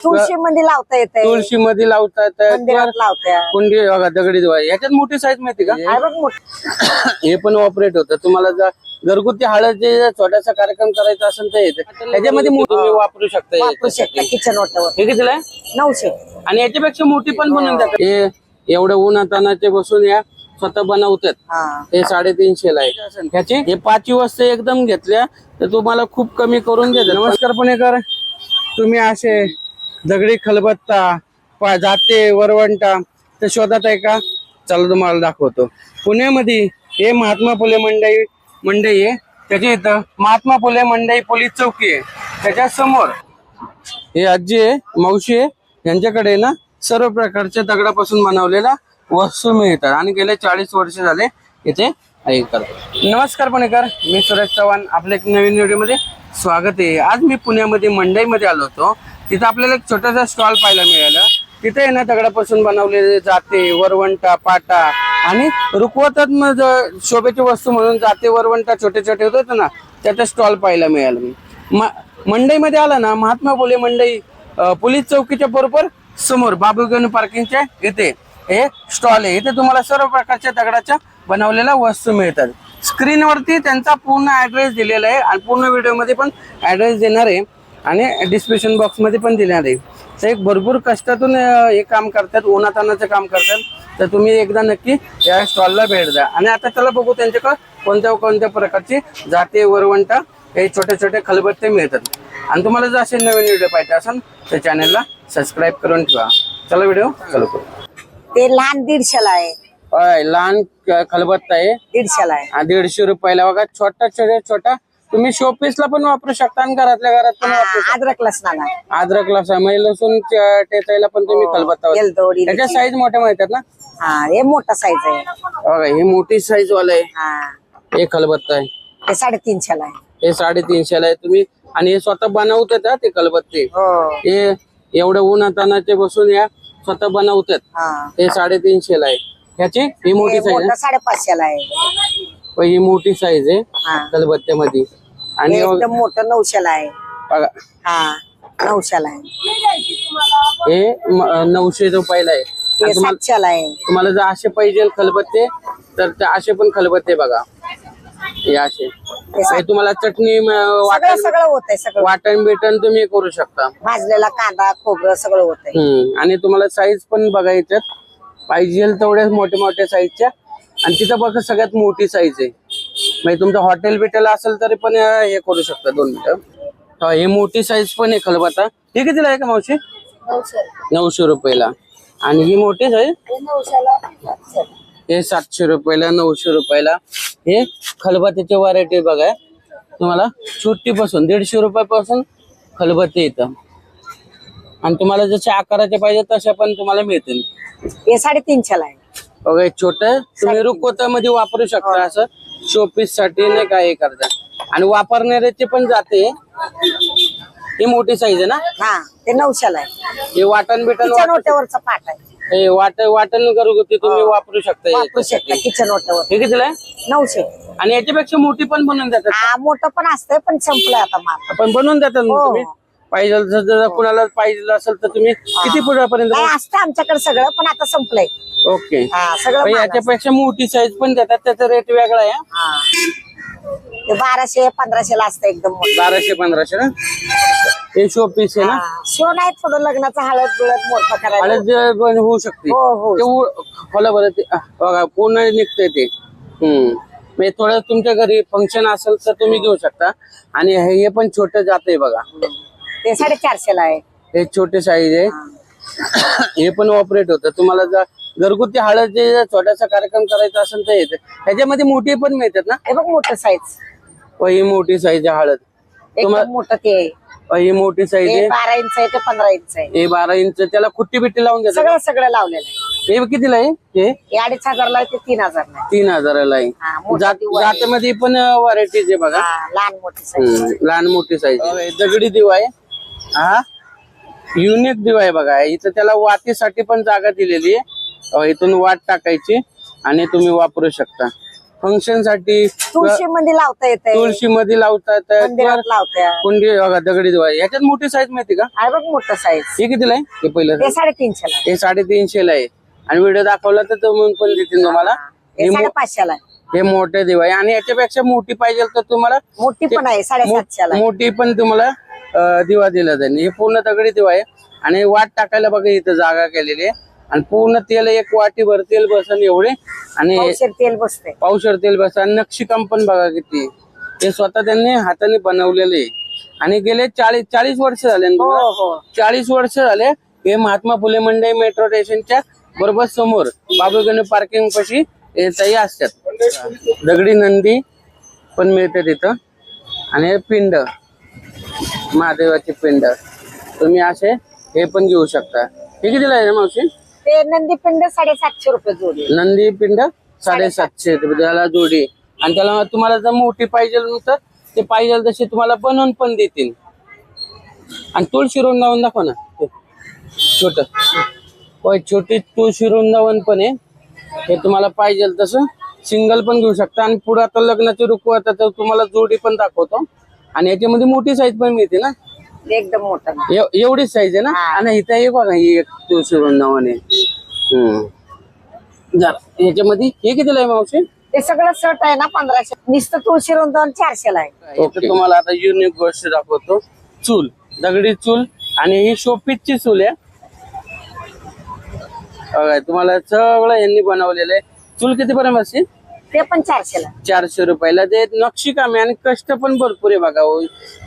तुळशी मध्ये लावता येते, तुळशी मध्ये लावता मंदिरात लावता. कुंडी बघा दगडी दिवा याच्यात मोठी साईज माहिती का आहे बघ मोठी. हे पण ऑपरेट होतं तुम्हाला जर घरगुती हळद जे छोटासा कार्यक्रम करायचा असेल तर येते त्याच्यामध्ये तुम्ही वापरू शकता वापरू शकता किचन ओटावर. हे कितीला आहे 900. आणि याच्यापेक्षा मोठी पण बनवून देतात हे एवढं उन्हातानाचे बसून या स्वतः बनवतात हा. हे 350 ला आहे ह्याची हे 5 वस्तू एकदम घेतल्या तर तुम्हाला खूप कमी करून देतात नमस्कार पुणेकर तुम्ही असे दगडी खलबत्ता जाते वरवंटा ते शोधात आहे का चला तुम्हाला दाखवतो पुण्यामध्ये हे महात्मा फुले मंडई आहे त्याच्या इथं महात्मा फुले मंडई पोलीस चौकी आहे त्याच्या समोर हे आजी आहे मावशी आहे यांच्याकडे ना सर्व प्रकारच्या दगडापासून बनवलेल्या वस्तू मिळतात आणि गेले 40 वर्ष झाले इथे हे करतात नमस्कार पुणेकर मी सुरेश चव्हाण आपल्या एक नवीन व्हिडिओमध्ये स्वागत आहे आज मी पुण्यामध्ये मंडईमध्ये आलो होतो तिथं आपल्याला एक छोटासा स्टॉल पाहायला मिळाला तिथे ना दगडापासून बनवलेले जाते वरवंटा पाटा आणि रुकवतात शोभेची वस्तू म्हणून जाते वरवंटा छोटे छोटे होते ना त्याचा स्टॉल पाहायला मिळाला मी मंडईमध्ये आला ना महात्मा फुले मंडई पोलीस चौकीच्या बरोबर समोर बाबूगण पार्किंगच्या इथे हे स्टॉल आहे इथे तुम्हाला सर्व प्रकारच्या दगडाच्या बनवलेल्या वस्तू मिळतात स्क्रीनवरती त्यांचा पूर्ण ऍड्रेस दिलेला आहे आणि पूर्ण व्हिडिओमध्ये पण ऍड्रेस देणार आहे आणि डिस्क्रिप्शन बॉक्स मध्ये पण देणार आहे तर एक भरपूर कष्टातून हे काम करतात उन्हातानाचं काम करतात तर तुम्ही एकदा नक्की या स्टॉलला भेट द्या आणि आता त्याला बघू त्यांच्याकडे कोणत्या कोणत्या प्रकारची जाते वरवंटा हे छोटे छोटे खलबत्ते मिळतात आणि तुम्हाला जर असे नवीन व्हिडिओ पाहिजे असेल तर चॅनलला सबस्क्राईब करून ठेवा चला व्हिडिओ चालू करू ते लहान 150 ला आहे. लहान खलबत्ता आहे 150 ला आहे. 150 रुपयाला बघा छोटा तुम्ही शोपीसला पण वापरू शकता आणि घरातल्या घरात पण वापरू शकता अद्रक लसणाला अद्रक लसूण लसूण टेचायला पण तुम्ही खलबत्ता एलदोडी त्याच्या साईज मोठ्या माहितात ना हा हे मोठा साईज आहे. बघा हे मोठी साईज वाला आहे हा हे खलबत्ता आहे ते 350 ला आहे. हे 350 ला आहे तुम्ही आणि हे स्वतः बनवतात ते खलबत्ते हो. हे एवढं उन्हातानाचे बसून या स्वतः बनवतात हा हे 350 ला आहे ह्याची ही मोठी साईज आहे 550 ला आहे. ही मोठी साईज आहे हा. खलबत्त्यामध्ये आणि एकदम मोठं 900 ला आहे. बघा हा 900 ला आहे. हे 900 रुपयाला आहे ते आणि 700 ला आहे. तुम्हाला जर असे पाहिजे खलबत्ते तर ते असे पण खलबत्ते बघा हे असे हे तुम्हाला चटणी सगळं होतंय सगळं वाटण बिटण तुम्ही करू शकता भाजलेला कांदा खोबरं सगळं होतंय. आणि तुम्हाला साईज पण बघा याच्यात पाहिजे तेवढ्या मोठ्या साईजच्या आणि तिथं बघा सगळ्यात मोठी साईज आहे म्हणजे तुमचं हॉटेल बिटेल असेल तरी पण हे करू शकता 2 मिनिटं हे मोठी साईज पण आहे खलबत्ता हे कितीला आहे का मावशी 900 रुपयाला आणि ही मोठी साईज हे 700 रुपयाला 900 रुपयाला हे खलबत्त्याची व्हरायटी बघा तुम्हाला छोटी पासून 150 रुपयापासून खलबत्ते येतं आणि तुम्हाला जसे आकाराचे पाहिजे तसे पण तुम्हाला मिळतील हे 350 ला आहे. बघा छोट तुम्ही रुखवतामध्ये वापरू शकता असं शोपीस साठी नाही काय हे करता आणि वापरणाऱ्याचे पण जाते ही मोठी साईज आहे ना हा ते 900 ला आहे. हे वाटण बिटण किचन ओट्यावरचा पाट आहे. हे वाटण घरगुती तुम्ही वापरू शकता वापरू शकता किचन ओट्यावर. हे कितीला आहे 900. आणि याच्यापेक्षा मोठी पण बनवून देतात हा मोठं पण असतंय पण संपलंय आता माल. पण बनवून देतात मग हो. तुम्ही पाहिजे जर कुणाला पाहिजे असेल तर तुम्ही किती फुटापर्यंत नाही असतं आमच्याकडे सगळं पण आता संपलंय. ओके हा सगळं माल असतं. याच्यापेक्षा मोठी साईज पण देतात त्याचा रेट वेगळा आहे हा ते 1200-1500 ला असतं एकदम मोठं. 1200-1500 ना हे शो पीस आहे ना हा. शिव नाही थोडं लग्नाचं हळद बिळद मोठं करायला. हळद होऊ शकते हो हो ते खोला बरं ते बघा पूर्ण निघतंय ते म्हणजे थोडं तुमच्या घरी फंक्शन असेल तर तुम्ही घेऊ शकता आणि हे पण छोटं जातंय बघा ते 450 ला आहे. हे छोटे साईज आहे हे पण ऑपरेट होतं तुम्हाला जर घरगुती हळद जे छोटासा कार्यक्रम करायचा असेल तर येते ह्याच्यामध्ये मोठी पण मिळतात ना हे बघ मोठं साईज ही मोठी साईज आहे हळद एकदम मोठं ते ही मोठी साईज हे आहे 12 इंच आहे ते 15 इंच आहे. हे 12 इंच त्याला खुट्टी बिट्टी लावून देतात सगळं लावलेलं आहे. हे कितीला आहे हे हे 2500 ला आहे ते 3000 ला आहे. 3000 ला आहे हा, मोठी दिवा आहे. जातीमध्ये पण व्हरायटीज आहे बघा हा, लहान मोठी साईज. लहान मोठी साईज दगडी दिवा आहे हा युनिक दिवा आहे बघा इथं त्याला वातीसाठी पण जागा दिलेली आहे इथून वाट टाकायची आणि तुम्ही वापरू शकता फंक्शन साठी तुळशी मध्ये लावता येते, तुळशी मध्ये लावता येतात, मंदिरात लावत्या. कुंडी बघा दगडी दिवा याच्यात मोठी साईज माहिती का? आहे बघ मोठं साईज, हे कितीला आहे? हे पहिलं ते 350 ला, हे 350 ला आहे. आणि व्हिडिओ दाखवला तर जमून पण देतील तुम्हाला. हे 550 ला, हे मोठे दिवा आहे. आणि याच्यापेक्षा मोठी पाहिजे तर तुम्हाला मोठी पण आहे 750 ला. मोठी पण तुम्हाला दिवा दिला जाईल. हे पूर्ण दगडी दिवा आहे. आणि वाट टाकायला बघा इथं जागा केलेली आहे. आणि पूर्ण तेल एक वाटीभर तेल बसन एवढे. आणि पावशेर तेल बसते, पावशेर तेल बसन. आणि नक्षीकाम पण बघा किती, हे स्वतः त्यांनी हाताने बनवलेले आहे. आणि गेले 40 वर्ष झाले ना तुम्हाला? हो हो. 40 वर्ष झाले. हे महात्मा फुले मंडई मेट्रो स्टेशनच्या बरोबर समोर बाबूगण पार्किंग पाशी ताई असतात. दगडी नंदी पण मिळते तिथं. आणि पिंड, महादेवाचे पिंड तुम्ही असे हे पण घेऊ शकता. हे कितीला आहे मावशी? ते नंदी पिंड 750 रुपये जोडी. नंदी पिंड 750 त्याला जोडी. आणि त्याला तुम्हाला जर मोठी पाहिजे तर ते पाहिजे तसे तुम्हाला बनवून पण देतील. आणि तुळशी वृंदावन दाखव ना, छोट होय, छोटी तुळशी वृंदावन पण आहे. हे तुम्हाला पाहिजे तसं सिंगल पण घेऊ शकता. आणि पुढे आता लग्नाचे रुखवत तर तुम्हाला जोडी पण दाखवतो. आणि याच्यामध्ये मोठी साईज पण मिळते ना, एकदम मोठा. एवढीच साईज आहे ना. आणि इथं एक बघा, ही एक तुळशी वृंदावन आहे. याच्यामध्ये हे कितीला आहे मावशी? ते सगळं सेट आहे ना 1500. नुसतं तुळशी वृंदावन 400 ला आहे. इथं तुम्हाला आता युनिक गोष्ट दाखवतो. चूल, दगडी चूल. आणि ही शोपीसची चूल आहे. तुम्हाला सगळं यांनी बनवलेलं आहे. चूल किती पर्यंत असते? ते पण 400 ला. 400 रुपयाला. ते नक्षीकाम आहे आणि कष्ट पण भरपूर आहे बघा हो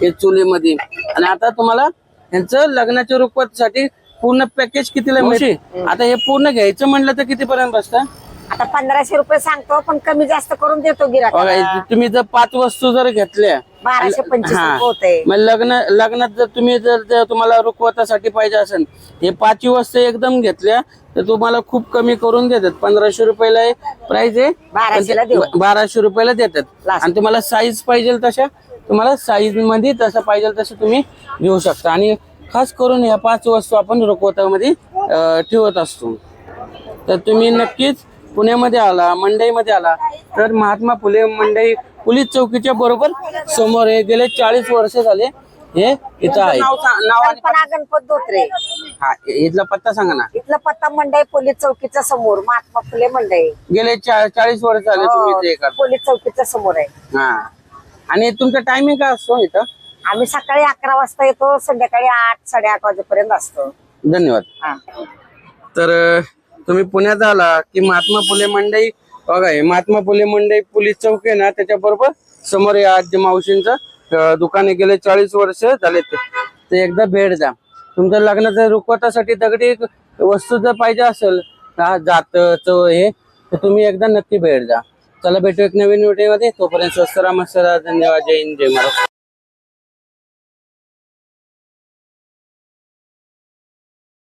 हे चुलीमध्ये. आणि आता तुम्हाला यांचं लग्नाच्या रुखवतीसाठी पूर्ण पॅकेज कितीला मिळते? आता हे पूर्ण घ्यायचं म्हणलं तर किती पर्यंत बसतं? आता 1500 रुपये सांगतो, पण कमी जास्त करून देतो गिराकाला. तुम्ही जर 5 वस्तू जर घेतल्या 1225 रुपये होते. मग लग्नात जर तुम्ही जर तुम्हाला रुखवतासाठी पाहिजे असेल, हे 5 वस्तू एकदम घेतल्या तर तुम्हाला खूप कमी करून देतात. 1500 रुपयाला प्राइस आहे. 1200 रुपयाला देतात. आणि तुम्हाला साईज पाहिजे तशा तुम्हाला साईज मध्ये तसं पाहिजे तसं तुम्ही घेऊ शकता. आणि खास करून ह्या 5 वस्तू आपण रुखवतामध्ये ठेवत असतो. तर तुम्ही नक्कीच पुण्यामध्ये आला, मंडईमध्ये आला तर महात्मा फुले मंडई पोलीस चौकीच्या बरोबर समोर आहे. गेले 40 वर्ष झाले हे इथं आहे. कल्पना गणपत धोत्रे. हा, इथला पत्ता सांगा ना. इथला पत्ता मंडई पोलीस चौकीच्या समोर, महात्मा फुले मंडई. गेले 40 वर्ष झाले तुम्ही इथे करता. पोलीस चौकीच्या समोर आहे. हा. आणि तुमचा टायमिंग काय असतो इथं? आम्ही सकाळी 11 वाजता येतो, संध्याकाळी 8, 8:30 वाजेपर्यंत असतो. धन्यवाद. हा. तर तुम्ही पुण्यात आला की महात्मा फुले मंडई बघा, महात्मा फुले मंडई पोलीस चौक आहे ना, त्याच्या बरोबर समोर या आजी मावशींचं दुकान आहे. गेले 40 वर्ष झाले. ते एकदा भेट द्या. तुमच्या लग्नाच्या रुखवतासाठी दगडी वस्तू जर पाहिजे असेल जात चव हे तर तुम्ही एकदा नक्की भेट द्या. चला भेटू एक नवीन व्हिडिओ मध्ये. तोपर्यंत स्वस्त राहा, मस्त राहा. धन्यवाद. जय हिंद, जय महाराष्ट्र.